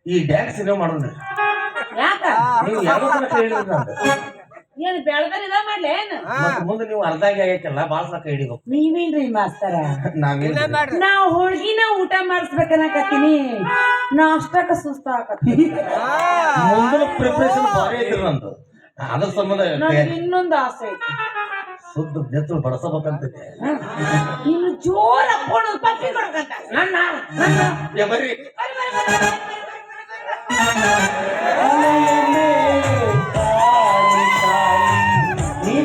ಈ ಡ್ಯಾನ್ಸ್ ಏನೋ ಮಾಡೋಣ ನೀವು ಯಾವ ಏನ್ ಬೆಳದಲ್ಲಿ ಇದ ಮಾಡ್ಲಿ ಏನ್ ಮುಂದೆ ನೀವು ಅರ್ಧಾಗಿ ಆಗೈತಲ್ಲ ಬಾಳ ಸಾಕ ಹಿಡಿಬೇಕು. ನೀವೇನ್ರಿ ಮಾಸ್ತರ? ನಾವ್ ಹೋಳ್ಗಿನ ಊಟ ಮಾಡಿಸ್ಬೇಕನ್ನಕತ್ತೀನಿ, ನಾಷ್ಟಕ್ಕ ಸುಸ್ತ ಆಕತ್ತೀನಿ. ಮುಂದಿನ ಪ್ರಿಪರೇಷನ್ ಭಾರಿ ಐತ್ರಿ ನಂದು. ಅದ್ರ ಸಂಬಂಧ ಇನ್ನೊಂದು ಆಸೆ ಐತಿ, ಶುದ್ಧ ನೆತ್ತರು ಬಡಸಬೇಕಂತಿದೆ. ಇನ್ನು ಜೋರ ಹಾಕೊಂಡು ಪಪ್ಪಿ ಕೊಡ್ಕಂತ ಬರ್ರಿ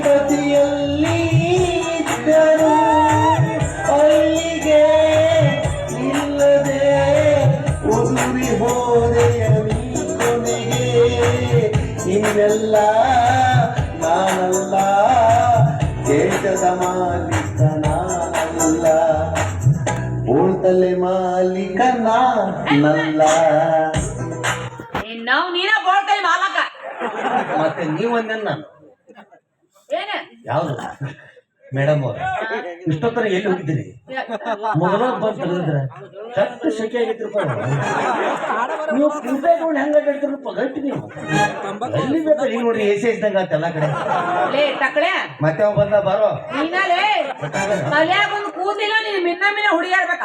ಪ್ರತಿಯಲ್ಲಿ ಇದ್ದರು ಅಲ್ಲಿಗೆ ಇಲ್ಲದೆ ಉದುರಿ ಹೋದೆಯ ಕೊನೆಗೆ ಇನ್ನೆಲ್ಲ ನಾನಲ್ಲ, ದೇಶದ ಮಾಲೀಕ ನಾನಲ್ಲ, ಉಳ್ತಲೆ ಮಾಲೀಕ ನಾನಲ್ಲ. ನಾವು ನೀನ ಬೋಳ್ತೇವೆ ಮಾಲಕ. ಮತ್ತೆ ನೀವೊಂದೇ ನಾನು ಏನ ಯಾವ್ದು ಮೇಡಮ್ ಅವ್ರ ಇಷ್ಟೊತ್ತರ ಎಲ್ಲಿ ಹೋಗಿದ್ದೀರಿ? ಮೊದಲ ಬಂದು ತೆಗೆದಿದ್ರ ಕಟ್ಟು ಶೆಕೆ ಆಗಿದ್ರಪ್ಪ. ನೀವು ಕುಂಪೇಗೌಡ ಹೆಂಗ ಹೇಳ್ತಿರಪ್ಪ ಗಟ್ಟಿ ನೀವು ಎಲ್ಲಿ ಬೇಕು ಈಗ ನೋಡ್ರಿ ಎಸಿ ಇದ್ದಂಗ ಆತ ಎಲ್ಲಾ ಕಡೆ. ಮತ್ತೆ ಅವ್ ಬಂದ ಬಾರೋ ನೀನಲೇ ಕಲ್ಯಾಗ ಒಂದು ಕೂದಿಲ್ಲ, ನೀನು ಮಿನ್ನ ಹುಡುಗಾಡ್ಬೇಕ.